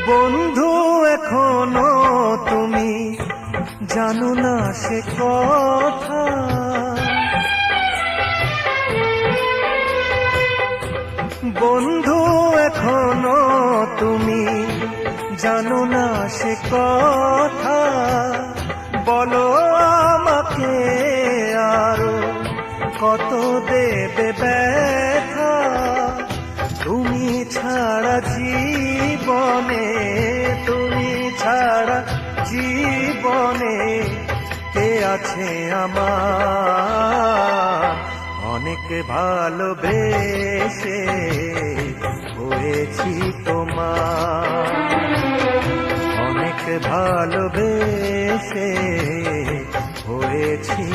বন্ধু এখনো তুমি জানো না সে কথা, বন্ধু এখনো তুমি জানো না সে কথা। বলো আমাকে আরো কত দেবে ব্যথা, তুমি ছাড়া জীবনে, তুমি ছাড়া জীবনে কে আছে আমার। অনেক ভালোবেসে হয়েছি তোমার, অনেক ভালোবেসে হয়েছি